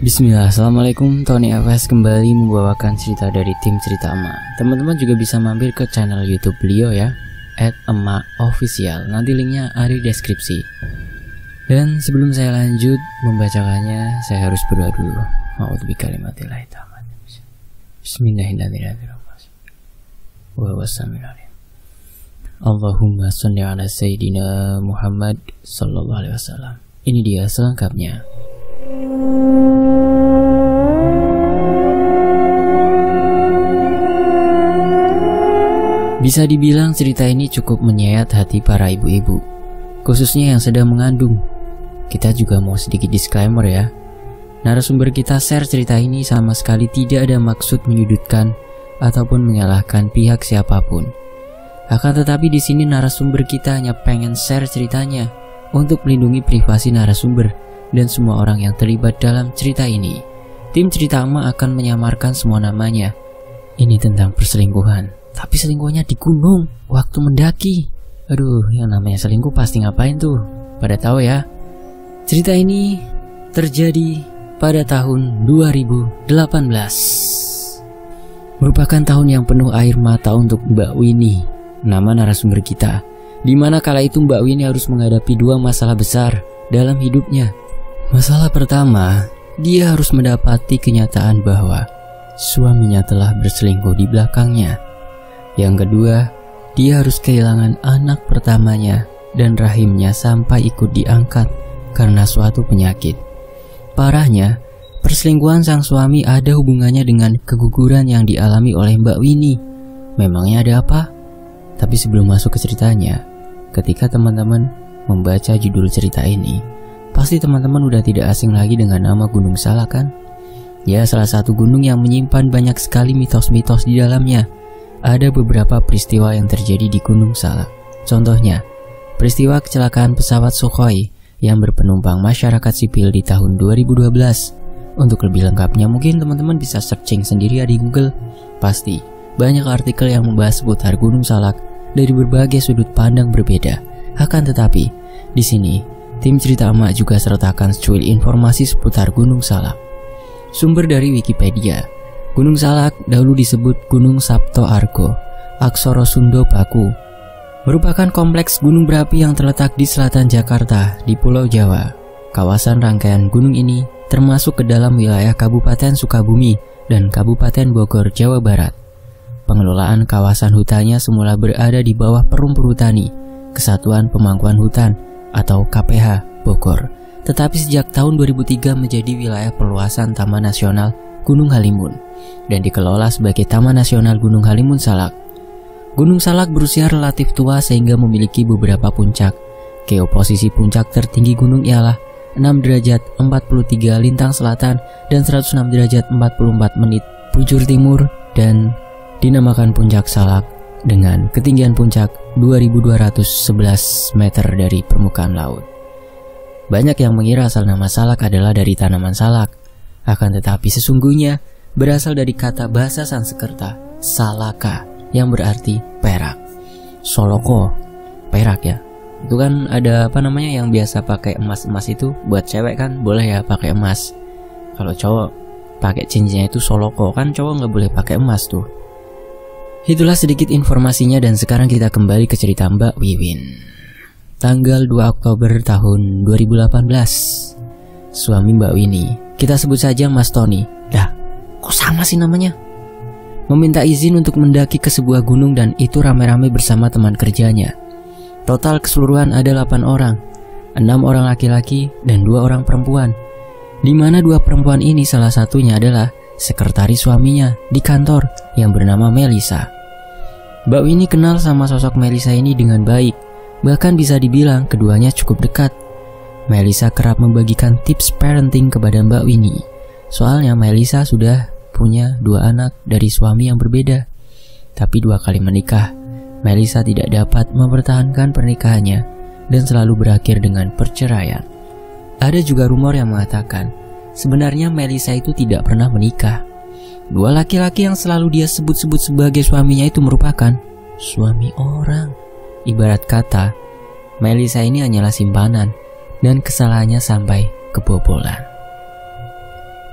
Bismillah, Assalamualaikum. Tony FS kembali membawakan cerita dari tim Cerita Emak. Teman-teman juga bisa mampir ke channel YouTube beliau ya, @emakofficial. Nanti linknya ada di deskripsi. Dan sebelum saya lanjut membacakannya, saya harus berdoa dulu. A'udzubikalimatillahit tammah. Bismillahirrahmanirrahim. Wa wassalamualaikum. Allahumma sholli ala sayyidina Muhammad sallallahu alaihi wasallam. Ini dia selengkapnya. Bisa dibilang cerita ini cukup menyayat hati para ibu-ibu, khususnya yang sedang mengandung. Kita juga mau sedikit disclaimer ya. Narasumber kita share cerita ini sama sekali tidak ada maksud menyudutkan ataupun menyalahkan pihak siapapun. Akan tetapi di sini narasumber kita hanya pengen share ceritanya untuk melindungi privasi narasumber dan semua orang yang terlibat dalam cerita ini. Tim Cerita Emak akan menyamarkan semua namanya. Ini tentang perselingkuhan. Tapi selingkuhnya di gunung waktu mendaki. Aduh, yang namanya selingkuh pasti ngapain tuh? Pada tahu ya. Cerita ini terjadi pada tahun 2018. Merupakan tahun yang penuh air mata untuk Mbak Winnie, nama narasumber kita. Di mana kala itu Mbak Winnie harus menghadapi dua masalah besar dalam hidupnya. Masalah pertama, dia harus mendapati kenyataan bahwa suaminya telah berselingkuh di belakangnya. Yang kedua, dia harus kehilangan anak pertamanya dan rahimnya sampai ikut diangkat karena suatu penyakit. Parahnya, perselingkuhan sang suami ada hubungannya dengan keguguran yang dialami oleh Mbak Winnie. Memangnya ada apa? Tapi sebelum masuk ke ceritanya, ketika teman-teman membaca judul cerita ini, pasti teman-teman udah tidak asing lagi dengan nama Gunung Salak kan? Ya, salah satu gunung yang menyimpan banyak sekali mitos-mitos di dalamnya. Ada beberapa peristiwa yang terjadi di Gunung Salak. Contohnya, peristiwa kecelakaan pesawat Sukhoi yang berpenumpang masyarakat sipil di tahun 2012. Untuk lebih lengkapnya mungkin teman-teman bisa searching sendiri ya di Google. Pasti banyak artikel yang membahas seputar Gunung Salak dari berbagai sudut pandang berbeda. Akan tetapi, di sini tim Cerita Emak juga sertakan secuil informasi seputar Gunung Salak. Sumber dari Wikipedia. Gunung Salak dahulu disebut Gunung Sabto Argo, Aksara Sunda Baku. Merupakan kompleks gunung berapi yang terletak di selatan Jakarta di Pulau Jawa. Kawasan rangkaian gunung ini termasuk ke dalam wilayah Kabupaten Sukabumi dan Kabupaten Bogor, Jawa Barat. Pengelolaan kawasan hutannya semula berada di bawah Perum Perhutani, Kesatuan Pemangkuan Hutan atau KPH Bogor. Tetapi sejak tahun 2003 menjadi wilayah perluasan Taman Nasional Gunung Halimun dan dikelola sebagai Taman Nasional Gunung Halimun Salak. Gunung Salak berusia relatif tua sehingga memiliki beberapa puncak. Geoposisi puncak tertinggi gunung ialah 6 derajat 43 lintang selatan dan 106 derajat 44 menit bujur timur dan dinamakan Puncak Salak dengan ketinggian puncak 2211 meter dari permukaan laut. Banyak yang mengira asal nama salak adalah dari tanaman salak. Akan tetapi sesungguhnya berasal dari kata bahasa Sanskerta salaka yang berarti perak. Soloko, perak ya. Itu kan ada yang biasa pakai emas-emas itu buat cewek kan boleh ya pakai emas. Kalau cowok pakai cincinnya itu soloko, kan cowok nggak boleh pakai emas tuh. Itulah sedikit informasinya dan sekarang kita kembali ke cerita Mbak Wiwin. Tanggal 2 Oktober tahun 2018. Suami Mbak Winnie, kita sebut saja Mas Tony. Dah, kok sama sih namanya? Meminta izin untuk mendaki ke sebuah gunung dan itu rame-rame bersama teman kerjanya. Total keseluruhan ada 8 orang, 6 orang laki-laki dan 2 orang perempuan. Di mana 2 perempuan ini salah satunya adalah sekretaris suaminya di kantor yang bernama Melisa. Mbak Winnie kenal sama sosok Melisa ini dengan baik, bahkan bisa dibilang keduanya cukup dekat. Melisa kerap membagikan tips parenting kepada Mbak Winnie. Soalnya Melisa sudah punya 2 anak dari suami yang berbeda. Tapi 2 kali menikah, Melisa tidak dapat mempertahankan pernikahannya dan selalu berakhir dengan perceraian. Ada juga rumor yang mengatakan sebenarnya Melisa itu tidak pernah menikah. 2 laki-laki yang selalu dia sebut-sebut sebagai suaminya itu merupakan suami orang. Ibarat kata, Melisa ini hanyalah simpanan dan kesalahannya sampai kebobolan.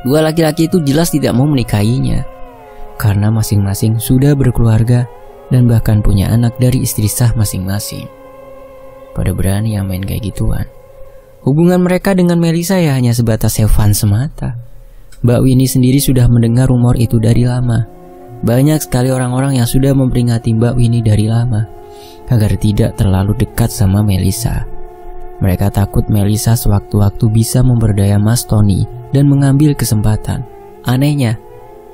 Dua laki-laki itu jelas tidak mau menikahinya, karena masing-masing sudah berkeluarga dan bahkan punya anak dari istri sah masing-masing. Pada berani yang main kayak gituan. Hubungan mereka dengan Melisa ya hanya sebatas have fun semata. Mbak Winnie sendiri sudah mendengar rumor itu dari lama. Banyak sekali orang-orang yang sudah memperingati Mbak Winnie dari lama agar tidak terlalu dekat sama Melisa. Mereka takut Melisa sewaktu-waktu bisa memberdaya Mas Tony dan mengambil kesempatan. Anehnya,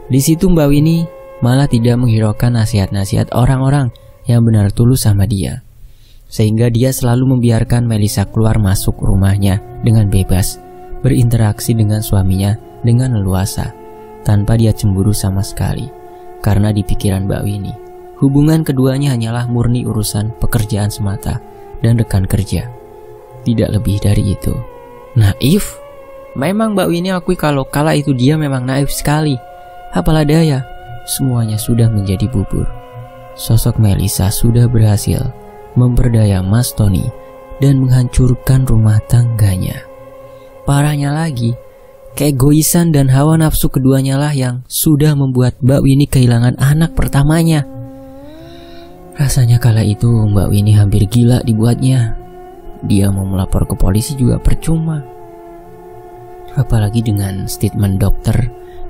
di situ Mbak Winnie malah tidak menghiraukan nasihat-nasihat orang-orang yang benar tulus sama dia. Sehingga dia selalu membiarkan Melisa keluar masuk rumahnya dengan bebas, berinteraksi dengan suaminya dengan leluasa, tanpa dia cemburu sama sekali. Karena di pikiran Mbak Winnie, hubungan keduanya hanyalah murni urusan pekerjaan semata dan rekan kerja. Tidak lebih dari itu. Naif? Memang Mbak Winnie akui kalau kala itu dia memang naif sekali. Apalah daya, semuanya sudah menjadi bubur. Sosok Melisa sudah berhasil memperdaya Mas Tony dan menghancurkan rumah tangganya. Parahnya lagi, keegoisan dan hawa nafsu keduanya lah yang sudah membuat Mbak Winnie kehilangan anak pertamanya. Rasanya kala itu Mbak Winnie hampir gila dibuatnya. Dia mau melapor ke polisi juga percuma. Apalagi dengan statement dokter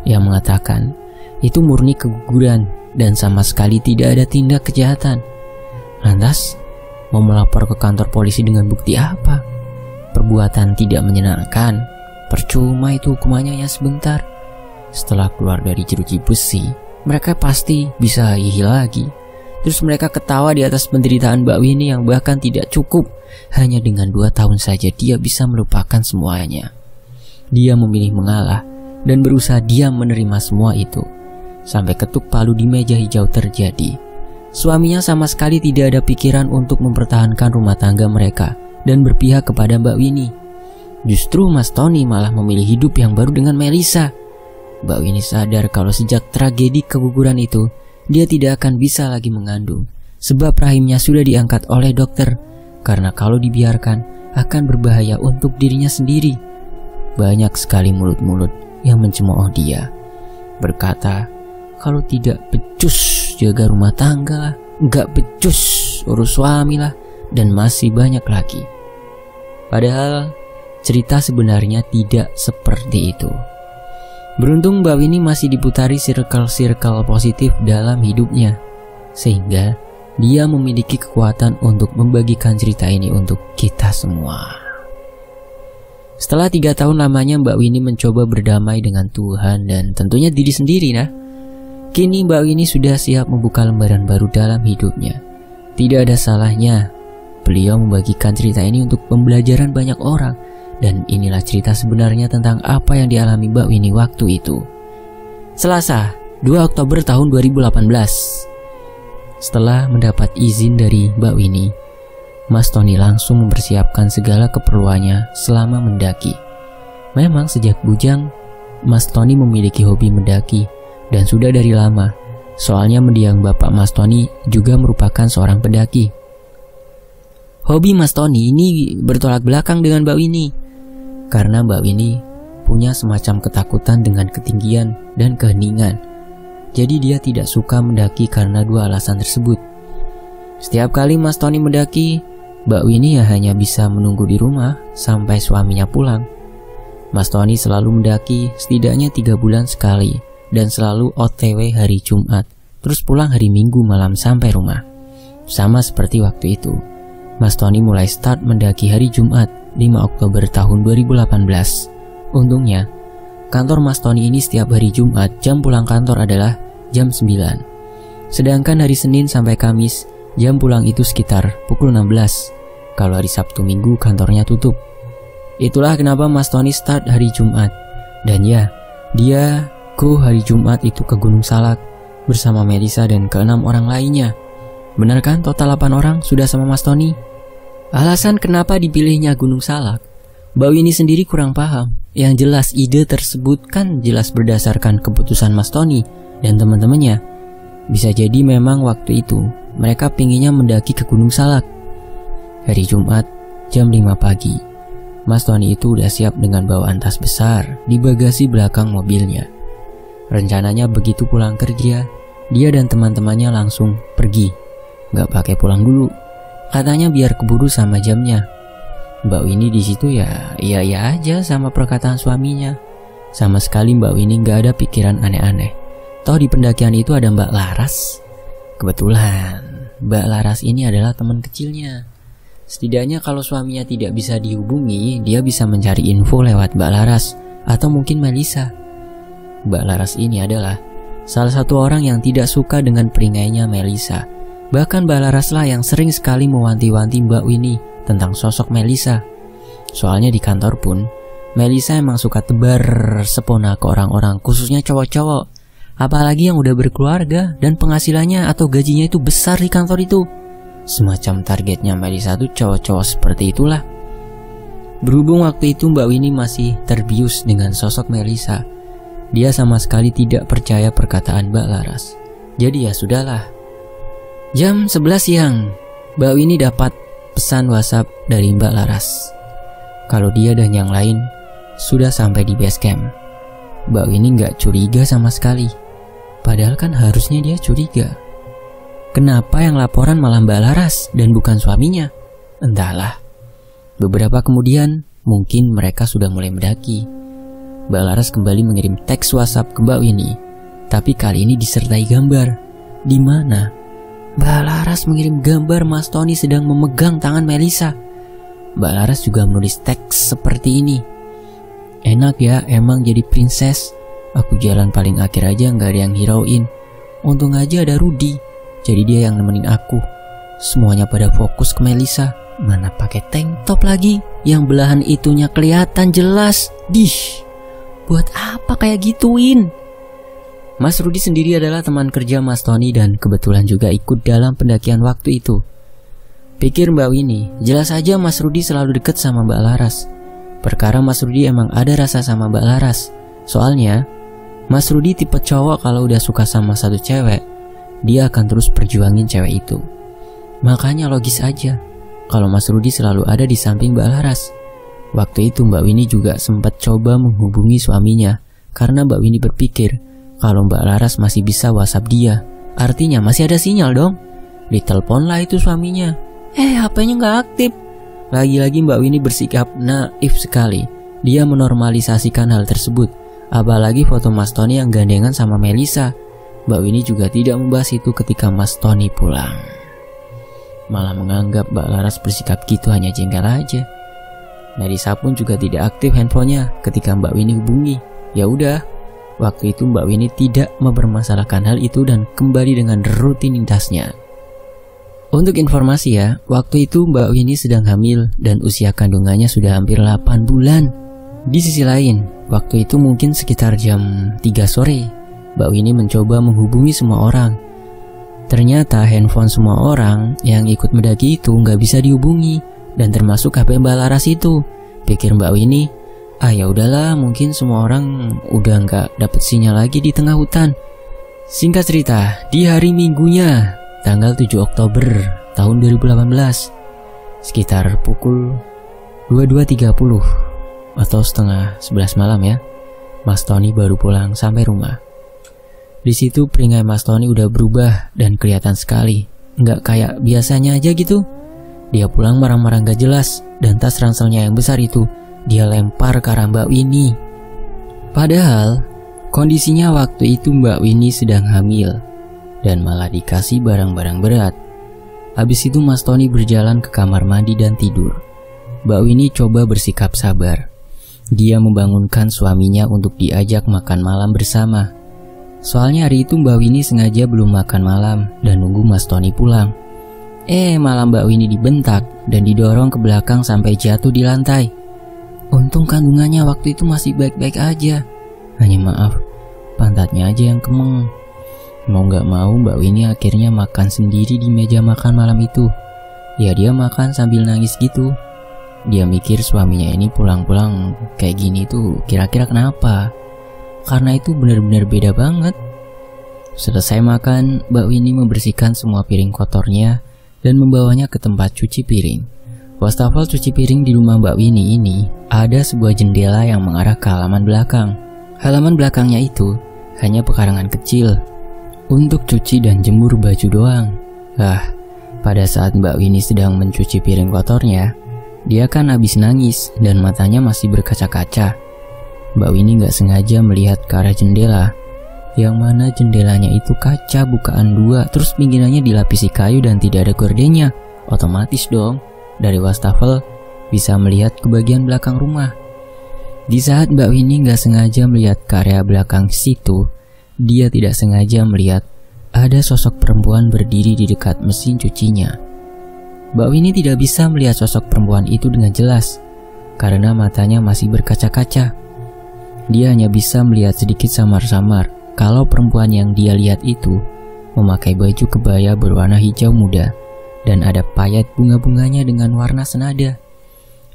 yang mengatakan itu murni keguguran dan sama sekali tidak ada tindak kejahatan. Lantas, mau melapor ke kantor polisi dengan bukti apa? Perbuatan tidak menyenangkan. Percuma itu hukumannya hanya sebentar. Setelah keluar dari jeruji besi, mereka pasti bisa hihi lagi. Terus mereka ketawa di atas penderitaan Mbak Winnie yang bahkan tidak cukup. Hanya dengan 2 tahun saja dia bisa melupakan semuanya. Dia memilih mengalah dan berusaha diam menerima semua itu. Sampai ketuk palu di meja hijau terjadi. Suaminya sama sekali tidak ada pikiran untuk mempertahankan rumah tangga mereka dan berpihak kepada Mbak Winnie. Justru Mas Tony malah memilih hidup yang baru dengan Melisa. Mbak Winnie sadar kalau sejak tragedi keguguran itu, dia tidak akan bisa lagi mengandung. Sebab rahimnya sudah diangkat oleh dokter. Karena kalau dibiarkan akan berbahaya untuk dirinya sendiri. Banyak sekali mulut-mulut yang mencemooh dia. Berkata, kalau tidak becus jaga rumah tangga lah, nggak becus urus suami lah, dan masih banyak lagi. Padahal cerita sebenarnya tidak seperti itu. Beruntung Mbak Winnie masih diputari circle-circle positif dalam hidupnya, sehingga dia memiliki kekuatan untuk membagikan cerita ini untuk kita semua. Setelah 3 tahun lamanya Mbak Winnie mencoba berdamai dengan Tuhan dan tentunya diri sendiri nah. Kini Mbak Winnie sudah siap membuka lembaran baru dalam hidupnya. Tidak ada salahnya beliau membagikan cerita ini untuk pembelajaran banyak orang. Dan inilah cerita sebenarnya tentang apa yang dialami Mbak Winnie waktu itu. Selasa, 2 Oktober tahun 2018. Setelah mendapat izin dari Mbak Winnie, Mas Tony langsung mempersiapkan segala keperluannya selama mendaki. Memang sejak bujang, Mas Tony memiliki hobi mendaki dan sudah dari lama. Soalnya mendiang bapak Mas Tony juga merupakan seorang pendaki. Hobi Mas Tony ini bertolak belakang dengan Mbak Winnie. Karena Mbak Winnie punya semacam ketakutan dengan ketinggian dan keheningan. Jadi dia tidak suka mendaki karena 2 alasan tersebut. Setiap kali Mas Tony mendaki, Mbak Winnie ya hanya bisa menunggu di rumah sampai suaminya pulang. Mas Tony selalu mendaki setidaknya 3 bulan sekali dan selalu OTW hari Jumat, terus pulang hari Minggu malam sampai rumah. Sama seperti waktu itu, Mas Tony mulai start mendaki hari Jumat 5 Oktober tahun 2018. Untungnya, kantor Mas Tony ini setiap hari Jumat jam pulang kantor adalah jam 9. Sedangkan hari Senin sampai Kamis jam pulang itu sekitar pukul 16. Kalau hari Sabtu Minggu kantornya tutup. Itulah kenapa Mas Tony start hari Jumat. Dan ya, dia go hari Jumat itu ke Gunung Salak bersama Melisa dan ke-6 orang lainnya. Benar kan total 8 orang sudah sama Mas Tony? Alasan kenapa dipilihnya Gunung Salak, Mbak Winnie sendiri kurang paham. Yang jelas ide tersebut kan jelas berdasarkan keputusan Mas Tony dan teman-temannya. Bisa jadi memang waktu itu mereka pinginnya mendaki ke Gunung Salak. Hari Jumat jam 5 pagi, Mas Tony itu udah siap dengan bawaan tas besar di bagasi belakang mobilnya. Rencananya begitu pulang kerja, dia dan teman-temannya langsung pergi. Gak pakai pulang dulu. Katanya biar keburu sama jamnya. Mbak Winnie di situ ya iya aja sama perkataan suaminya. Sama sekali Mbak Winnie gak ada pikiran aneh-aneh. Toh di pendakian itu ada Mbak Laras. Kebetulan Mbak Laras ini adalah teman kecilnya. Setidaknya kalau suaminya tidak bisa dihubungi, dia bisa mencari info lewat Mbak Laras atau mungkin Melisa. Mbak Laras ini adalah salah satu orang yang tidak suka dengan peringainya Melisa. Bahkan Mbak Laras lah yang sering sekali mewanti-wanti Mbak Winnie tentang sosok Melisa. Soalnya di kantor pun, Melisa emang suka tebar sepona ke orang-orang, khususnya cowok-cowok. Apalagi yang udah berkeluarga dan penghasilannya atau gajinya itu besar di kantor itu. Semacam targetnya Melisa tuh cowok-cowok seperti itulah. Berhubung waktu itu Mbak Winnie masih terbius dengan sosok Melisa, dia sama sekali tidak percaya perkataan Mbak Laras. Jadi ya sudahlah. Jam 11 siang, Mbak Winnie dapat pesan WhatsApp dari Mbak Laras kalau dia dan yang lain sudah sampai di base camp. Mbak Winnie gak curiga sama sekali. Padahal kan harusnya dia curiga. Kenapa yang laporan malah Mbak Laras dan bukan suaminya? Entahlah. Beberapa kemudian, mungkin mereka sudah mulai mendaki. Mbak Laras kembali mengirim teks WhatsApp ke Mbak Winnie, tapi kali ini disertai gambar. Di mana? Mbak Laras mengirim gambar Mas Tony sedang memegang tangan Melisa. Mbak Laras juga menulis teks seperti ini. Enak ya emang jadi princess. Aku jalan paling akhir aja gak ada yang hirauin. Untung aja ada Rudy. Jadi dia yang nemenin aku. Semuanya pada fokus ke Melisa. Mana pakai tank top lagi, yang belahan itunya kelihatan jelas. Dish, buat apa kayak gituin? Mas Rudy sendiri adalah teman kerja Mas Tony dan kebetulan juga ikut dalam pendakian waktu itu. Pikir Mbak Winnie, jelas aja Mas Rudy selalu deket sama Mbak Laras. Perkara Mas Rudy emang ada rasa sama Mbak Laras. Soalnya Mas Rudy tipe cowok kalau udah suka sama satu cewek, dia akan terus perjuangin cewek itu. Makanya logis aja kalau Mas Rudy selalu ada di samping Mbak Laras. Waktu itu Mbak Winnie juga sempat coba menghubungi suaminya karena Mbak Winnie berpikir kalau Mbak Laras masih bisa WhatsApp dia, artinya masih ada sinyal dong. Ditelepon lah itu suaminya. HP-nya gak aktif. Lagi-lagi Mbak Winnie bersikap naif sekali. Dia menormalisasikan hal tersebut. Apalagi foto Mas Tony yang gandengan sama Melisa. Mbak Winnie juga tidak membahas itu ketika Mas Tony pulang. Malah menganggap Mbak Laras bersikap gitu hanya jengkel aja. Melisa pun juga tidak aktif handphonenya ketika Mbak Winnie hubungi. Ya udah, waktu itu Mbak Winnie tidak mempermasalahkan hal itu dan kembali dengan rutinitasnya. Untuk informasi ya, waktu itu Mbak Winnie sedang hamil dan usia kandungannya sudah hampir 8 bulan. Di sisi lain, waktu itu mungkin sekitar jam 3 sore, Mbak Winnie mencoba menghubungi semua orang. Ternyata handphone semua orang yang ikut mendaki itu nggak bisa dihubungi, dan termasuk HP Mbak Laras itu. Pikir Mbak Winnie, ya udahlah, mungkin semua orang udah nggak dapet sinyal lagi di tengah hutan. Singkat cerita, di hari Minggunya, tanggal 7 Oktober tahun 2018, sekitar pukul 22.30 atau setengah 11 malam ya, Mas Tony baru pulang sampai rumah. Di situ peringai Mas Tony udah berubah dan kelihatan sekali, nggak kayak biasanya aja gitu. Dia pulang marah-marah nggak jelas, dan tas ranselnya yang besar itu dia lempar ke arah Mbak Winnie. Padahal kondisinya waktu itu Mbak Winnie sedang hamil dan malah dikasih barang-barang berat. Habis itu Mas Tony berjalan ke kamar mandi dan tidur. Mbak Winnie coba bersikap sabar. Dia membangunkan suaminya untuk diajak makan malam bersama. Soalnya hari itu Mbak Winnie sengaja belum makan malam dan nunggu Mas Tony pulang. Malah Mbak Winnie dibentak dan didorong ke belakang sampai jatuh di lantai. Untung kandungannya waktu itu masih baik-baik aja. Hanya maaf, pantatnya aja yang kemeng. Mau gak mau Mbak Winnie akhirnya makan sendiri di meja makan malam itu. Ya dia makan sambil nangis gitu. Dia mikir suaminya ini pulang-pulang kayak gini tuh kira-kira kenapa. Karena itu benar-benar beda banget. Selesai makan, Mbak Winnie membersihkan semua piring kotornya dan membawanya ke tempat cuci piring. wastafel cuci piring di rumah Mbak Winnie ini ada sebuah jendela yang mengarah ke halaman belakang. Halaman belakangnya itu hanya pekarangan kecil untuk cuci dan jemur baju doang. Pada saat Mbak Winnie sedang mencuci piring kotornya, dia kan habis nangis dan matanya masih berkaca-kaca. Mbak Winnie gak sengaja melihat ke arah jendela, yang mana jendelanya itu kaca bukaan 2, terus pinggirannya dilapisi kayu dan tidak ada gordennya. Otomatis dong, dari wastafel bisa melihat ke bagian belakang rumah. Di saat Mbak Winnie gak sengaja melihat ke area belakang situ, dia tidak sengaja melihat ada sosok perempuan berdiri di dekat mesin cucinya. Mbak Winnie tidak bisa melihat sosok perempuan itu dengan jelas, karena matanya masih berkaca-kaca. Dia hanya bisa melihat sedikit samar-samar kalau perempuan yang dia lihat itu memakai baju kebaya berwarna hijau muda dan ada payet bunga-bunganya dengan warna senada,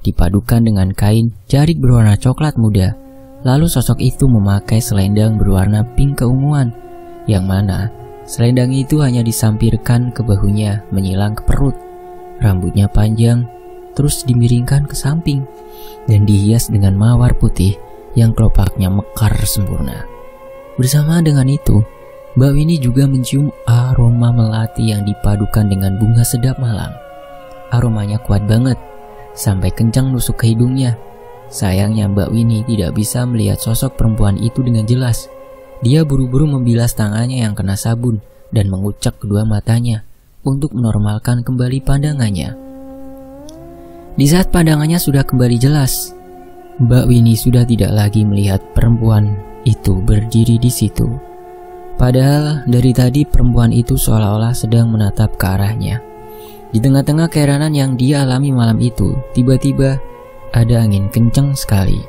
dipadukan dengan kain jarik berwarna coklat muda. Lalu sosok itu memakai selendang berwarna pink keunguan, yang mana selendang itu hanya disampirkan ke bahunya menyilang ke perut. Rambutnya panjang, terus dimiringkan ke samping dan dihias dengan mawar putih yang kelopaknya mekar sempurna. Bersama dengan itu, Mbak Winnie juga mencium aroma melati yang dipadukan dengan bunga sedap malam. Aromanya kuat banget, sampai kencang nusuk ke hidungnya. Sayangnya Mbak Winnie tidak bisa melihat sosok perempuan itu dengan jelas. Dia buru-buru membilas tangannya yang kena sabun dan mengucek kedua matanya untuk menormalkan kembali pandangannya. Di saat pandangannya sudah kembali jelas, Mbak Winnie sudah tidak lagi melihat perempuan itu berdiri di situ. Padahal dari tadi perempuan itu seolah-olah sedang menatap ke arahnya. Di tengah-tengah keheranan yang dia alami malam itu, tiba-tiba ada angin kencang sekali.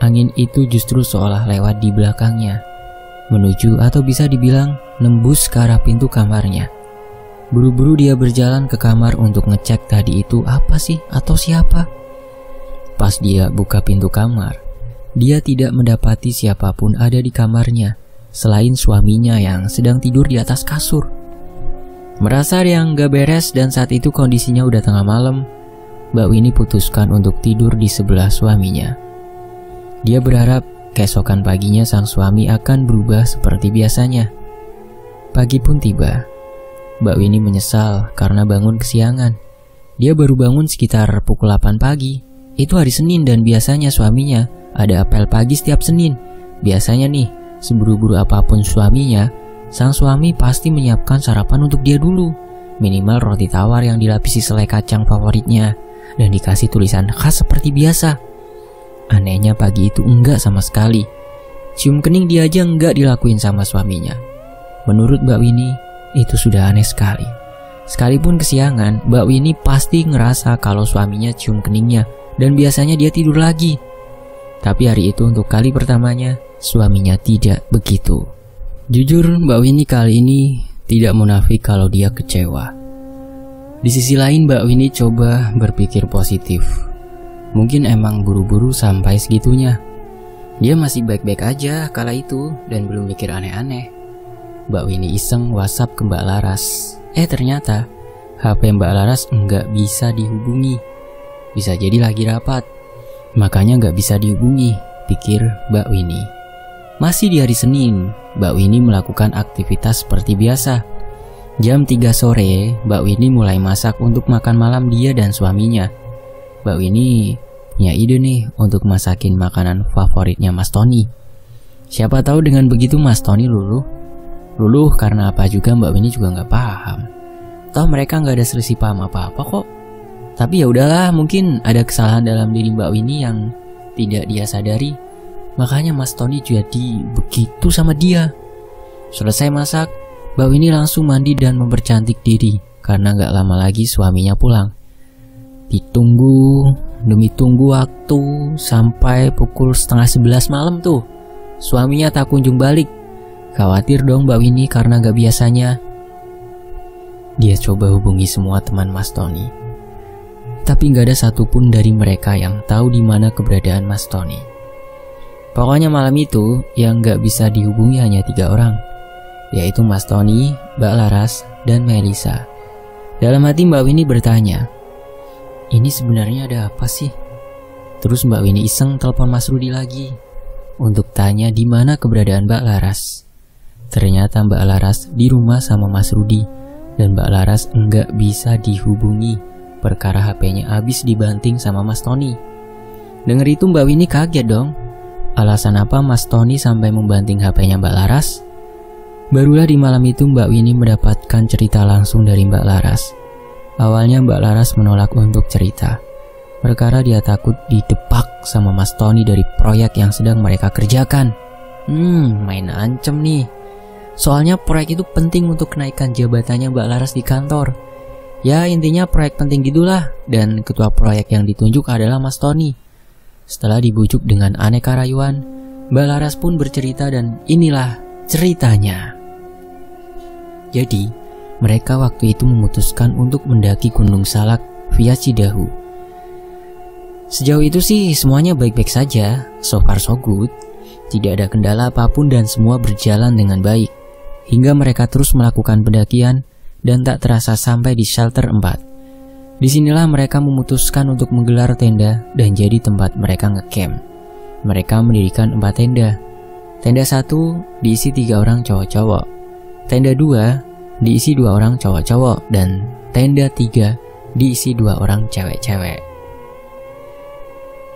Angin itu justru seolah lewat di belakangnya, menuju atau bisa dibilang nembus ke arah pintu kamarnya. Buru-buru dia berjalan ke kamar untuk ngecek tadi itu apa sih atau siapa. Pas dia buka pintu kamar, dia tidak mendapati siapapun ada di kamarnya selain suaminya yang sedang tidur di atas kasur. Merasa yang gak beres dan saat itu kondisinya udah tengah malam, Mbak Winnie putuskan untuk tidur di sebelah suaminya. Dia berharap keesokan paginya sang suami akan berubah seperti biasanya. Pagi pun tiba. Mbak Winnie menyesal karena bangun kesiangan. Dia baru bangun sekitar pukul 8 pagi. Itu hari Senin dan biasanya suaminya ada apel pagi setiap Senin. Biasanya nih, seburu-buru apapun suaminya, sang suami pasti menyiapkan sarapan untuk dia dulu. Minimal roti tawar yang dilapisi selai kacang favoritnya dan dikasih tulisan khas seperti biasa. Anehnya pagi itu enggak sama sekali. Cium kening dia aja enggak dilakuin sama suaminya. Menurut Mbak Winnie, itu sudah aneh sekali. Sekalipun kesiangan, Mbak Winnie pasti ngerasa kalau suaminya cium keningnya dan biasanya dia tidur lagi. Tapi hari itu untuk kali pertamanya, suaminya tidak begitu. Jujur, Mbak Winnie kali ini tidak munafik kalau dia kecewa. Di sisi lain, Mbak Winnie coba berpikir positif. Mungkin emang buru-buru sampai segitunya. Dia masih baik-baik aja kala itu dan belum mikir aneh-aneh. Mbak Winnie iseng WhatsApp ke Mbak Laras. Ternyata HP Mbak Laras nggak bisa dihubungi. Bisa jadi lagi rapat, makanya nggak bisa dihubungi, pikir Mbak Winnie. Masih di hari Senin, Mbak Winnie melakukan aktivitas seperti biasa. Jam 3 sore, Mbak Winnie mulai masak untuk makan malam dia dan suaminya. Mbak Winnie punya ide nih untuk masakin makanan favoritnya Mas Tony. Siapa tahu dengan begitu Mas Tony luluh karena apa juga Mbak Winnie juga nggak paham. Toh mereka nggak ada selisih paham apa-apa kok. Tapi ya udahlah, mungkin ada kesalahan dalam diri Mbak Winnie yang tidak dia sadari. Makanya Mas Tony jadi begitu sama dia. Selesai masak, Mbak Winnie langsung mandi dan mempercantik diri karena nggak lama lagi suaminya pulang. Ditunggu demi tunggu waktu sampai pukul 10:30 malam tuh. Suaminya tak kunjung balik. Khawatir dong Mbak Winnie karena gak biasanya. Dia coba hubungi semua teman Mas Tony, tapi gak ada satupun dari mereka yang tahu di mana keberadaan Mas Tony. Pokoknya malam itu yang gak bisa dihubungi hanya 3 orang, yaitu Mas Tony, Mbak Laras, dan Melisa. Dalam hati Mbak Winnie bertanya, ini sebenarnya ada apa sih? Terus Mbak Winnie iseng telepon Mas Rudi lagi untuk tanya di mana keberadaan Mbak Laras. Ternyata Mbak Laras di rumah sama Mas Rudi dan Mbak Laras enggak bisa dihubungi perkara HP-nya habis dibanting sama Mas Tony. Dengar itu Mbak Winnie kaget dong. Alasan apa Mas Tony sampai membanting HP-nya Mbak Laras? Barulah di malam itu Mbak Winnie mendapatkan cerita langsung dari Mbak Laras. Awalnya Mbak Laras menolak untuk cerita, perkara dia takut didepak sama Mas Tony dari proyek yang sedang mereka kerjakan. Main ancem nih. Soalnya proyek itu penting untuk kenaikan jabatannya Mbak Laras di kantor. Ya intinya proyek penting gitulah. Dan ketua proyek yang ditunjuk adalah Mas Tony. Setelah dibujuk dengan aneka rayuan, Mbak Laras pun bercerita dan inilah ceritanya. Jadi, mereka waktu itu memutuskan untuk mendaki Gunung Salak via Cidahu. Sejauh itu sih semuanya baik-baik saja, so far so good. Tidak ada kendala apapun dan semua berjalan dengan baik. Hingga mereka terus melakukan pendakian dan tak terasa sampai di shelter 4. Disinilah mereka memutuskan untuk menggelar tenda dan jadi tempat mereka ngecamp. Mereka mendirikan 4 tenda. Tenda 1 diisi 3 orang cowok-cowok. Tenda 2 diisi 2 orang cowok-cowok. Dan tenda 3 diisi 2 orang cewek-cewek.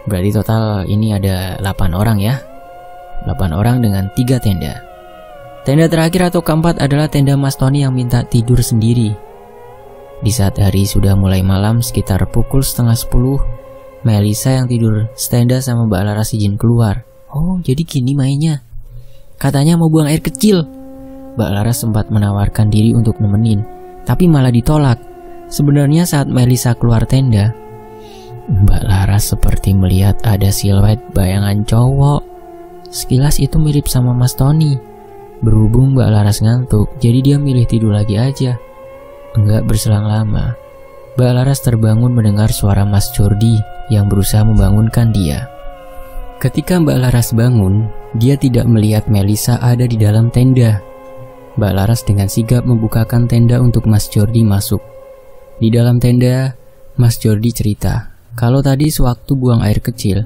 Berarti total ini ada 8 orang ya. 8 orang dengan 3 tenda. Tenda terakhir atau keempat adalah tenda Mas Tony yang minta tidur sendiri. Di saat hari sudah mulai malam sekitar pukul 9:30, Melisa yang tidur tenda sama Mbak Laras izin keluar. Oh jadi gini mainnya. Katanya mau buang air kecil. Mbak Laras sempat menawarkan diri untuk nemenin, tapi malah ditolak. Sebenarnya saat Melisa keluar tenda, Mbak Laras seperti melihat ada siluet bayangan cowok. Sekilas itu mirip sama Mas Tony. Berhubung Mbak Laras ngantuk, jadi dia milih tidur lagi aja. Enggak berselang lama, Mbak Laras terbangun mendengar suara Mas Jordi yang berusaha membangunkan dia. Ketika Mbak Laras bangun, dia tidak melihat Melisa ada di dalam tenda. Mbak Laras dengan sigap membukakan tenda untuk Mas Jordi masuk. Di dalam tenda, Mas Jordi cerita kalau tadi sewaktu buang air kecil,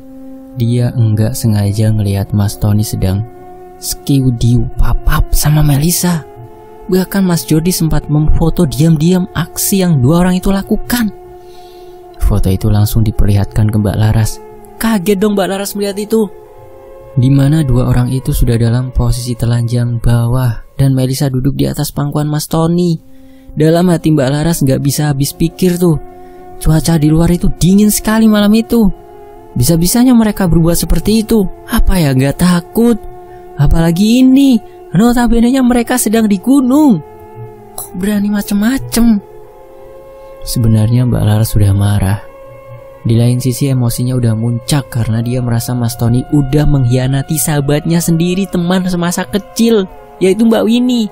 dia enggak sengaja ngelihat Mas Tony sedang skiudiu papap sama Melisa. Bahkan Mas Jordi sempat memfoto diam-diam aksi yang 2 orang itu lakukan. Foto itu langsung diperlihatkan ke Mbak Laras. Kaget dong Mbak Laras melihat itu, di mana 2 orang itu sudah dalam posisi telanjang bawah dan Melisa duduk di atas pangkuan Mas Tony. Dalam hati Mbak Laras gak bisa habis pikir tuh, cuaca di luar itu dingin sekali malam itu. Bisa-bisanya mereka berbuat seperti itu. Apa ya gak takut? Apalagi ini, notabene-nya mereka sedang di gunung. Kok berani macem-macem? Sebenarnya Mbak Laras sudah marah. Di lain sisi emosinya udah muncak karena dia merasa Mas Tony udah mengkhianati sahabatnya sendiri, teman semasa kecil, yaitu Mbak Winnie.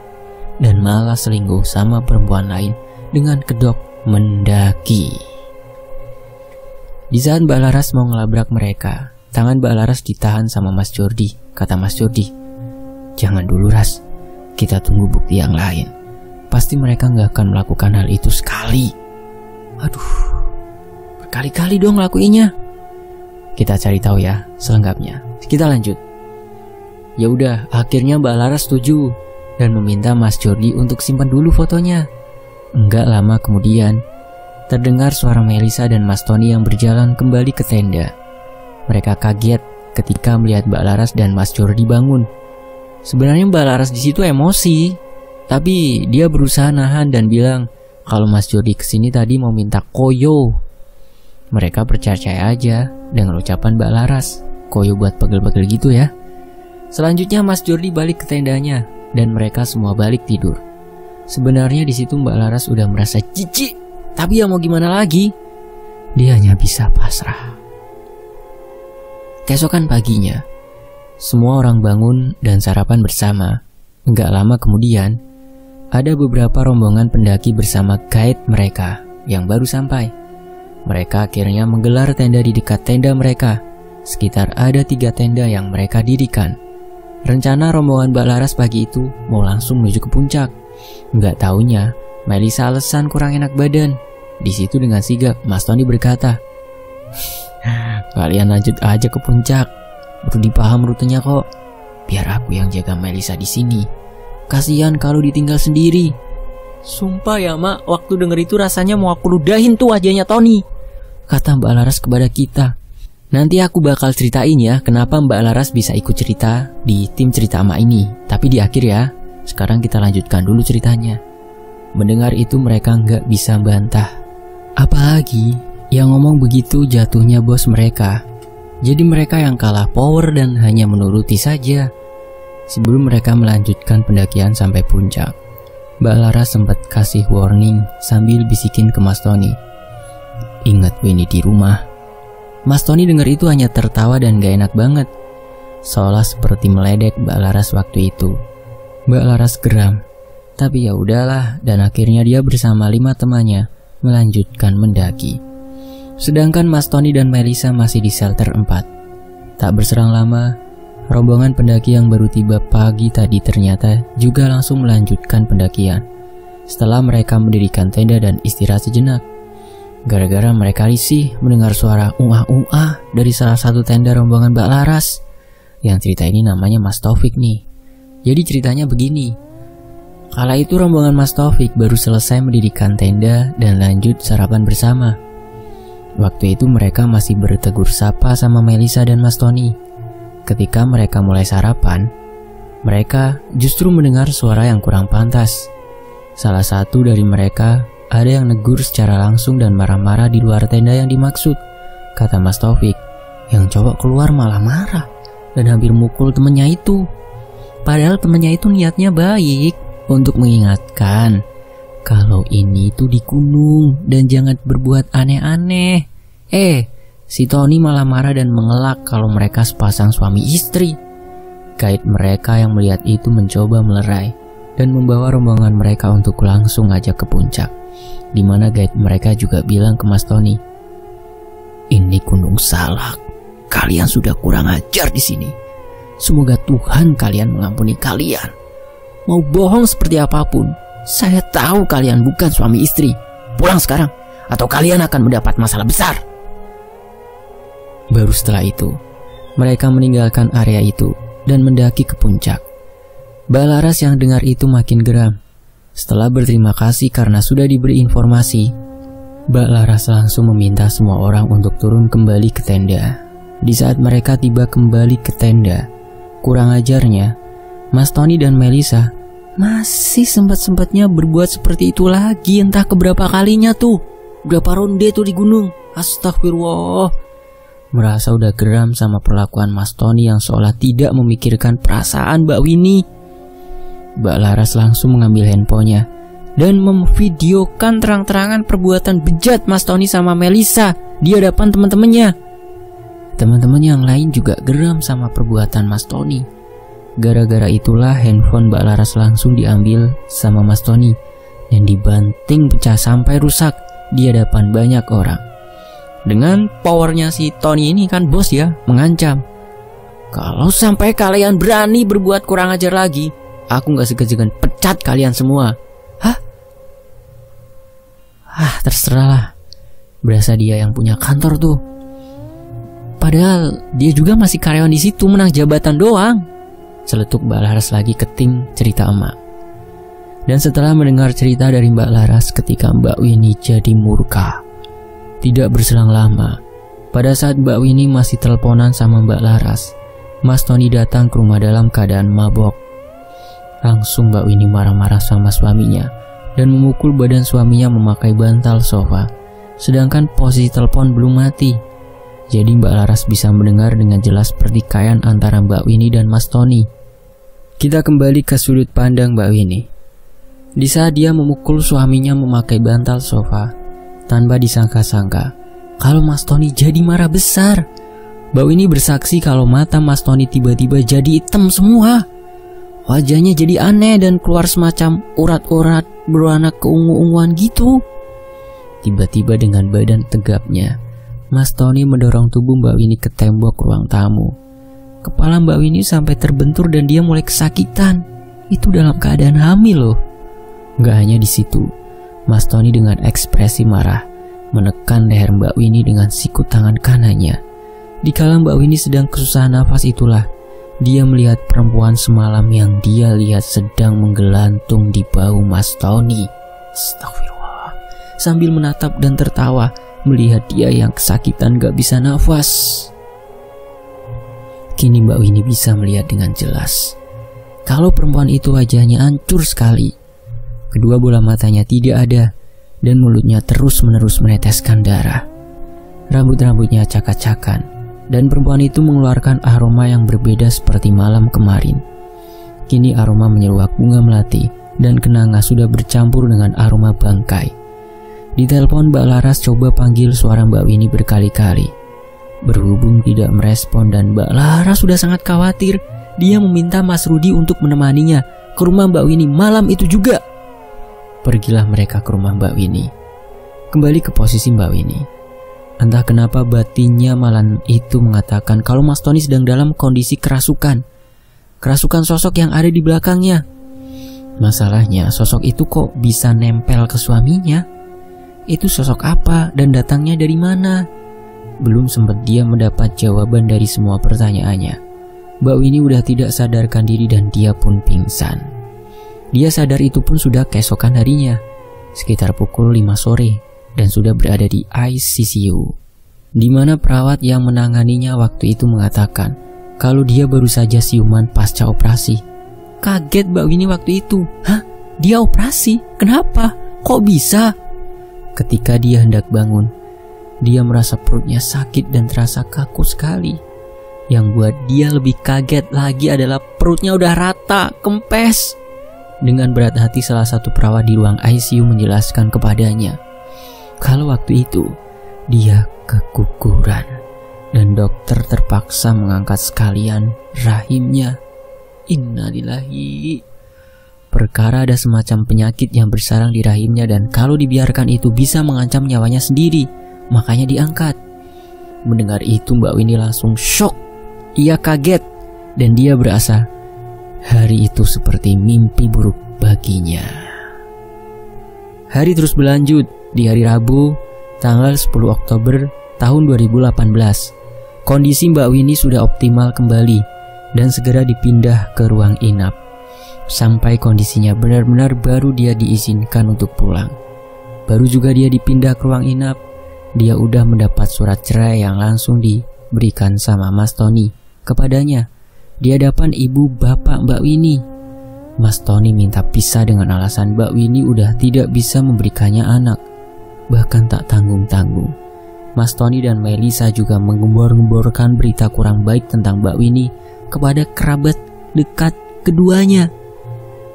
Dan malah selingkuh sama perempuan lain dengan kedok mendaki. Di saat Mbak Laras mau ngelabrak mereka, tangan Mbak Laras ditahan sama Mas Jordi. Kata Mas Jordi, jangan dulu Ras, kita tunggu bukti yang lain. Pasti mereka gak akan melakukan hal itu sekali. Aduh, berkali-kali dong ngelakuinnya. Kita cari tahu ya selengkapnya. Kita lanjut. Ya udah, akhirnya Mbak Laras setuju dan meminta Mas Jordi untuk simpan dulu fotonya. Enggak lama kemudian, terdengar suara Melisa dan Mas Tony yang berjalan kembali ke tenda. Mereka kaget ketika melihat Mbak Laras dan Mas Jordi bangun. Sebenarnya Mbak Laras di situ emosi, tapi dia berusaha nahan dan bilang kalau Mas Jordi kesini tadi mau minta koyo. Mereka percaya aja dengan ucapan Mbak Laras, koyo buat pegel-pegel gitu ya. Selanjutnya Mas Jordi balik ke tendanya dan mereka semua balik tidur. Sebenarnya di situ Mbak Laras udah merasa jijik, tapi ya mau gimana lagi? Dia hanya bisa pasrah. Keesokan paginya, semua orang bangun dan sarapan bersama. Enggak lama kemudian, ada beberapa rombongan pendaki bersama guide mereka yang baru sampai. Mereka akhirnya menggelar tenda di dekat tenda mereka. Sekitar ada 3 tenda yang mereka dirikan. Rencana rombongan Mbak Laras pagi itu mau langsung menuju ke puncak. Enggak taunya, Melisa alasan kurang enak badan. Di situ dengan sigap Mas Tony berkata, "Kalian lanjut aja ke puncak. Rudy paham rutenya kok. Biar aku yang jaga Melisa di sini. Kasihan kalau ditinggal sendiri." "Sumpah ya Mak, waktu denger itu rasanya mau aku ludahin tuh wajahnya Tony," kata Mbak Laras kepada kita. Nanti aku bakal ceritain ya kenapa Mbak Laras bisa ikut cerita di tim cerita Mak ini. Tapi di akhir ya. Sekarang kita lanjutkan dulu ceritanya. Mendengar itu mereka nggak bisa bantah. Apalagi yang ngomong begitu jatuhnya bos mereka. Jadi mereka yang kalah power dan hanya menuruti saja. Sebelum mereka melanjutkan pendakian sampai puncak, Mbak Laras sempat kasih warning sambil bisikin ke Mas Tony, "Ingat Winnie di rumah." Mas Tony dengar itu hanya tertawa dan gak enak banget, seolah seperti meledek Mbak Laras waktu itu. Mbak Laras geram, tapi ya udahlah, dan akhirnya dia bersama 5 temannya melanjutkan mendaki. Sedangkan Mas Tony dan Melisa masih di shelter 4. Tak berserang lama, rombongan pendaki yang baru tiba pagi tadi ternyata juga langsung melanjutkan pendakian. Setelah mereka mendirikan tenda dan istirahat sejenak, gara-gara mereka risih mendengar suara ungah-ungah dari salah satu tenda rombongan Mbak Laras. Yang cerita ini namanya Mas Taufik nih. Jadi ceritanya begini. Kala itu rombongan Mas Taufik baru selesai mendirikan tenda dan lanjut sarapan bersama. Waktu itu mereka masih bertegur sapa sama Melisa dan Mas Tony. Ketika mereka mulai sarapan, mereka justru mendengar suara yang kurang pantas. Salah satu dari mereka ada yang negur secara langsung dan marah-marah di luar tenda yang dimaksud. Kata Mas Taufik, yang cowok keluar malah marah dan hampir mukul temennya itu. Padahal temennya itu niatnya baik untuk mengingatkan kalau ini tuh di gunung dan jangan berbuat aneh-aneh. Si Tony malah marah dan mengelak kalau mereka sepasang suami istri. Guide mereka yang melihat itu mencoba melerai dan membawa rombongan mereka untuk langsung ajak ke puncak, di mana guide mereka juga bilang ke Mas Tony, "Ini Gunung Salak. Kalian sudah kurang ajar di sini. Semoga Tuhan kalian mengampuni kalian. Mau bohong seperti apapun, saya tahu kalian bukan suami istri. Pulang sekarang, atau kalian akan mendapat masalah besar." Baru setelah itu, mereka meninggalkan area itu dan mendaki ke puncak. Mbak Laras yang dengar itu makin geram. Setelah berterima kasih karena sudah diberi informasi, Mbak Laras langsung meminta semua orang untuk turun kembali ke tenda. Di saat mereka tiba kembali ke tenda, kurang ajarnya, Mas Tony dan Melisa masih sempat-sempatnya berbuat seperti itu lagi. Entah keberapa kalinya tuh. Berapa ronde tuh di gunung. Astagfirullah. Merasa udah geram sama perlakuan Mas Tony yang seolah tidak memikirkan perasaan Mbak Winnie, Mbak Laras langsung mengambil handphonenya dan memvideokan terang-terangan perbuatan bejat Mas Tony sama Melisa di hadapan teman-temannya. Teman-teman yang lain juga geram sama perbuatan Mas Tony. Gara-gara itulah handphone Mbak Laras langsung diambil sama Mas Tony dan dibanting pecah sampai rusak di hadapan banyak orang. Dengan powernya si Tony ini kan bos ya, mengancam, "Kalau sampai kalian berani berbuat kurang ajar lagi, aku gak segan-segan pecat kalian semua." Terserah lah. Berasa dia yang punya kantor tuh. Padahal dia juga masih karyawan di situ, menang jabatan doang. Celetuk Mbak Laras lagi ke tim cerita emak. Dan setelah mendengar cerita dari Mbak Laras ketika Mbak Winnie jadi murka, tidak berselang lama, pada saat Mbak Winnie masih teleponan sama Mbak Laras, Mas Tony datang ke rumah dalam keadaan mabok. Langsung Mbak Winnie marah-marah sama suaminya dan memukul badan suaminya memakai bantal sofa, sedangkan posisi telepon belum mati. Jadi Mbak Laras bisa mendengar dengan jelas pertikaian antara Mbak Winnie dan Mas Tony. Kita kembali ke sudut pandang Mbak Winnie. Di saat dia memukul suaminya memakai bantal sofa, tanpa disangka-sangka kalau Mas Tony jadi marah besar. Mbak Winnie bersaksi kalau mata Mas Tony tiba-tiba jadi hitam semua. Wajahnya jadi aneh dan keluar semacam urat-urat berwarna keungu-unguan gitu. Tiba-tiba dengan badan tegapnya, Mas Tony mendorong tubuh Mbak Winnie ke tembok ruang tamu. Kepala Mbak Winnie sampai terbentur dan dia mulai kesakitan. Itu dalam keadaan hamil loh. Gak hanya di situ, Mas Tony dengan ekspresi marah menekan leher Mbak Winnie dengan siku tangan kanannya. Dikala Mbak Winnie sedang kesusahan nafas itulah dia melihat perempuan semalam yang dia lihat sedang menggelantung di bahu Mas Tony. Astagfirullah. Sambil menatap dan tertawa melihat dia yang kesakitan gak bisa nafas. Kini Mbak Winnie bisa melihat dengan jelas kalau perempuan itu wajahnya hancur sekali. Kedua bola matanya tidak ada dan mulutnya terus-menerus meneteskan darah. Rambut-rambutnya acak-acakan dan perempuan itu mengeluarkan aroma yang berbeda seperti malam kemarin. Kini aroma menyeruak bunga melati dan kenanga sudah bercampur dengan aroma bangkai. Di telepon Mbak Laras coba panggil suara Mbak Winnie berkali-kali. Berhubung tidak merespon dan Mbak Laras sudah sangat khawatir, dia meminta Mas Rudi untuk menemaninya ke rumah Mbak Winnie malam itu juga. Pergilah mereka ke rumah Mbak Winnie. Kembali ke posisi Mbak Winnie. Entah kenapa batinnya malam itu mengatakan kalau Mas Tony sedang dalam kondisi kerasukan. Kerasukan sosok yang ada di belakangnya. Masalahnya sosok itu kok bisa nempel ke suaminya? Itu sosok apa dan datangnya dari mana? Belum sempat dia mendapat jawaban dari semua pertanyaannya, Mbak Winnie udah tidak sadarkan diri dan dia pun pingsan. Dia sadar itu pun sudah keesokan harinya, sekitar pukul 5 sore, dan sudah berada di ICU, di mana perawat yang menanganinya waktu itu mengatakan kalau dia baru saja siuman pasca operasi. Kaget Mbak Winnie waktu itu. Hah? Dia operasi? Kenapa? Kok bisa? Ketika dia hendak bangun, dia merasa perutnya sakit dan terasa kaku sekali. Yang buat dia lebih kaget lagi adalah perutnya udah rata, kempes. Dengan berat hati salah satu perawat di ruang ICU menjelaskan kepadanya kalau waktu itu dia keguguran dan dokter terpaksa mengangkat sekalian rahimnya. Innalillahi. Perkara ada semacam penyakit yang bersarang di rahimnya dan kalau dibiarkan itu bisa mengancam nyawanya sendiri, makanya diangkat. Mendengar itu Mbak Winnie langsung shock. Ia kaget dan dia berasa hari itu seperti mimpi buruk baginya. Hari terus berlanjut. Di hari Rabu, tanggal 10 Oktober tahun 2018, kondisi Mbak Winnie sudah optimal kembali dan segera dipindah ke ruang inap. Sampai kondisinya benar-benar baru dia diizinkan untuk pulang. Baru juga dia dipindah ke ruang inap, dia udah mendapat surat cerai yang langsung diberikan sama Mas Tony kepadanya di hadapan ibu bapak Mbak Winnie. Mas Tony minta pisah dengan alasan Mbak Winnie udah tidak bisa memberikannya anak. Bahkan tak tanggung-tanggung, Mas Tony dan Melisa juga menggembor-gemborkan berita kurang baik tentang Mbak Winnie kepada kerabat dekat keduanya.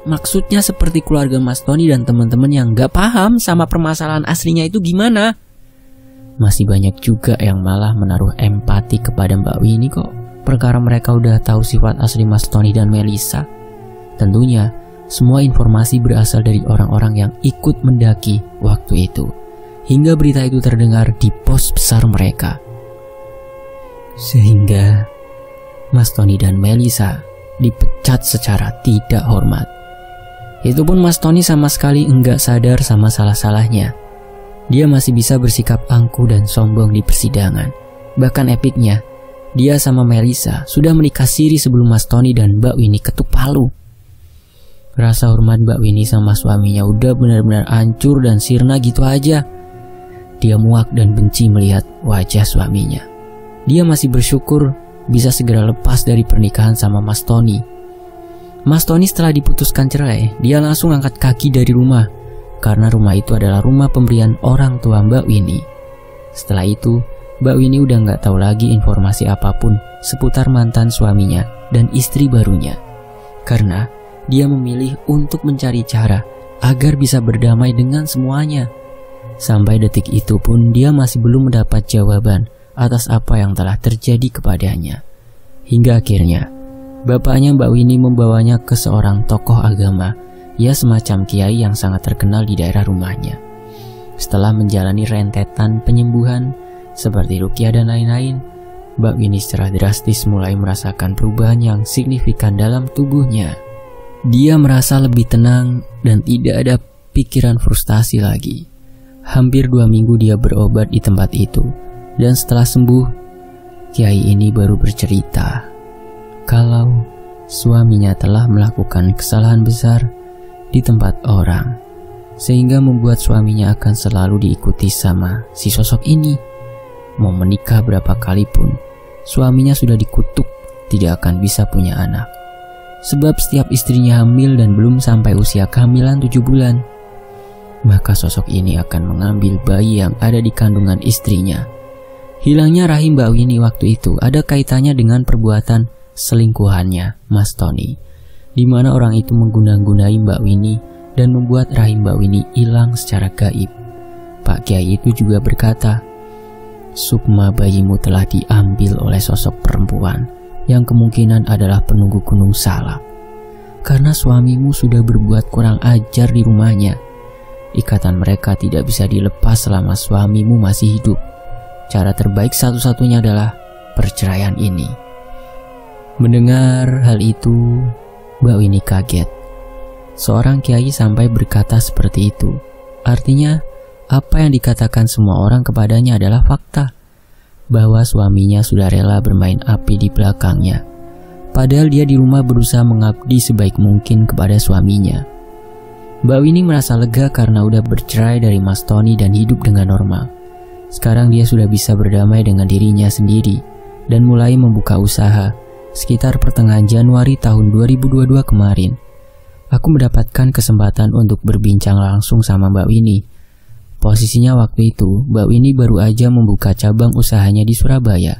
Maksudnya seperti keluarga Mas Tony dan teman-teman yang gak paham sama permasalahan aslinya itu gimana. Masih banyak juga yang malah menaruh empati kepada Mbak Winnie kok. Perkara mereka udah tahu sifat asli Mas Tony dan Melisa. Tentunya semua informasi berasal dari orang-orang yang ikut mendaki waktu itu, hingga berita itu terdengar di pos besar mereka. Sehingga Mas Tony dan Melisa dipecat secara tidak hormat. Itu pun Mas Tony sama sekali enggak sadar sama salah-salahnya. Dia masih bisa bersikap angkuh dan sombong di persidangan. Bahkan epiknya, dia sama Melisa sudah menikah siri sebelum Mas Tony dan Mbak Winnie ketuk palu. Rasa hormat Mbak Winnie sama suaminya udah benar-benar hancur dan sirna gitu aja. Dia muak dan benci melihat wajah suaminya. Dia masih bersyukur bisa segera lepas dari pernikahan sama Mas Tony. Mas Tony setelah diputuskan cerai, dia langsung angkat kaki dari rumah karena rumah itu adalah rumah pemberian orang tua Mbak Winnie. Setelah itu, Mbak Winnie udah gak tahu lagi informasi apapun seputar mantan suaminya dan istri barunya. Karena dia memilih untuk mencari cara agar bisa berdamai dengan semuanya. Sampai detik itu pun dia masih belum mendapat jawaban atas apa yang telah terjadi kepadanya. Hingga akhirnya, bapaknya Mbak Winnie membawanya ke seorang tokoh agama, ya semacam kiai yang sangat terkenal di daerah rumahnya. Setelah menjalani rentetan penyembuhan seperti ruqyah dan lain-lain, Mbak Winnie secara drastis mulai merasakan perubahan yang signifikan dalam tubuhnya. Dia merasa lebih tenang dan tidak ada pikiran frustasi lagi. Hampir 2 minggu dia berobat di tempat itu, dan setelah sembuh, kiai ini baru bercerita kalau suaminya telah melakukan kesalahan besar di tempat orang, sehingga membuat suaminya akan selalu diikuti sama si sosok ini. Mau menikah berapa kali pun, suaminya sudah dikutuk tidak akan bisa punya anak. Sebab setiap istrinya hamil dan belum sampai usia kehamilan 7 bulan, maka sosok ini akan mengambil bayi yang ada di kandungan istrinya. Hilangnya rahim Mbak Winnie waktu itu ada kaitannya dengan perbuatan selingkuhannya Mas Tony, di mana orang itu mengguna-gunai Mbak Winnie dan membuat rahim Mbak Winnie hilang secara gaib. Pak Kiai itu juga berkata, sukma bayimu telah diambil oleh sosok perempuan yang kemungkinan adalah penunggu gunung salak. Karena suamimu sudah berbuat kurang ajar di rumahnya, ikatan mereka tidak bisa dilepas selama suamimu masih hidup. Cara terbaik satu-satunya adalah perceraian ini. Mendengar hal itu, Mbak Winnie kaget. Seorang kiai sampai berkata seperti itu. Artinya, apa yang dikatakan semua orang kepadanya adalah fakta, bahwa suaminya sudah rela bermain api di belakangnya. Padahal dia di rumah berusaha mengabdi sebaik mungkin kepada suaminya. Mbak Winnie merasa lega karena udah bercerai dari Mas Tony dan hidup dengan normal. Sekarang dia sudah bisa berdamai dengan dirinya sendiri dan mulai membuka usaha. Sekitar pertengahan Januari tahun 2022 kemarin, aku mendapatkan kesempatan untuk berbincang langsung sama Mbak Winnie. Posisinya waktu itu, Mbak Winnie baru aja membuka cabang usahanya di Surabaya.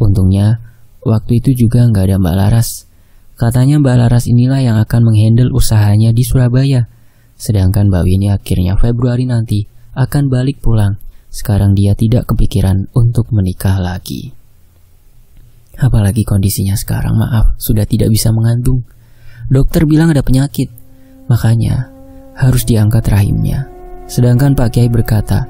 Untungnya, waktu itu juga nggak ada Mbak Laras. Katanya Mbak Laras inilah yang akan menghandle usahanya di Surabaya. Sedangkan Mbak Winnie akhirnya Februari nanti akan balik pulang. Sekarang dia tidak kepikiran untuk menikah lagi. Apalagi kondisinya sekarang, maaf, sudah tidak bisa mengandung. Dokter bilang ada penyakit, makanya harus diangkat rahimnya. Sedangkan Pak Kiai berkata,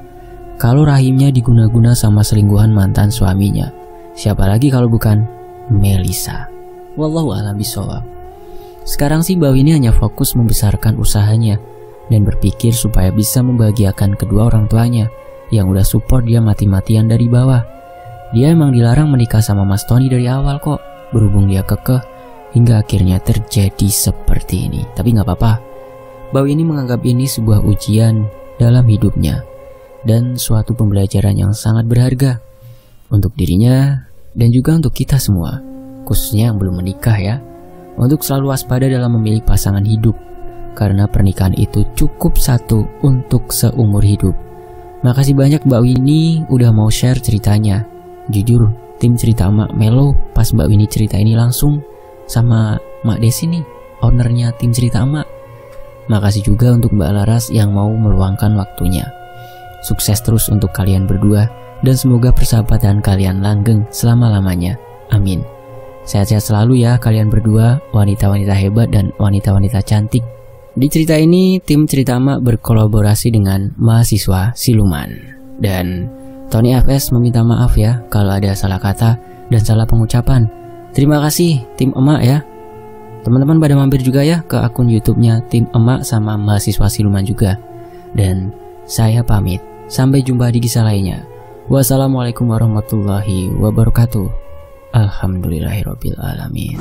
kalau rahimnya diguna-guna sama selingkuhan mantan suaminya, siapa lagi kalau bukan Melisa. Wallahu a'lam bishawab. Sekarang sih Mbak Winnie hanya fokus membesarkan usahanya dan berpikir supaya bisa membahagiakan kedua orang tuanya yang udah support dia mati-matian dari bawah. Dia emang dilarang menikah sama Mas Tony dari awal kok, berhubung dia kekeh hingga akhirnya terjadi seperti ini. Tapi gak apa-apa, Mbak Winnie menganggap ini sebuah ujian dalam hidupnya dan suatu pembelajaran yang sangat berharga untuk dirinya dan juga untuk kita semua, khususnya yang belum menikah ya, untuk selalu waspada dalam memilih pasangan hidup, karena pernikahan itu cukup satu untuk seumur hidup. Makasih banyak Mbak Winnie udah mau share ceritanya. Jujur, tim cerita Mak Melo pas Mbak Winnie cerita ini langsung sama Mak Desi nih, ownernya tim cerita Mak. Makasih juga untuk Mbak Laras yang mau meluangkan waktunya. Sukses terus untuk kalian berdua dan semoga persahabatan kalian langgeng selama-lamanya. Amin. Sehat-sehat selalu ya kalian berdua, wanita-wanita hebat dan wanita-wanita cantik. Di cerita ini, tim cerita Mak berkolaborasi dengan mahasiswa siluman. Dan Tony FS meminta maaf ya kalau ada salah kata dan salah pengucapan. Terima kasih tim Emak ya. Teman-teman pada mampir juga ya ke akun YouTube-nya tim Emak sama mahasiswa siluman juga. Dan saya pamit. Sampai jumpa di kisah lainnya. Wassalamualaikum warahmatullahi wabarakatuh. Alhamdulillahirabbil alamin.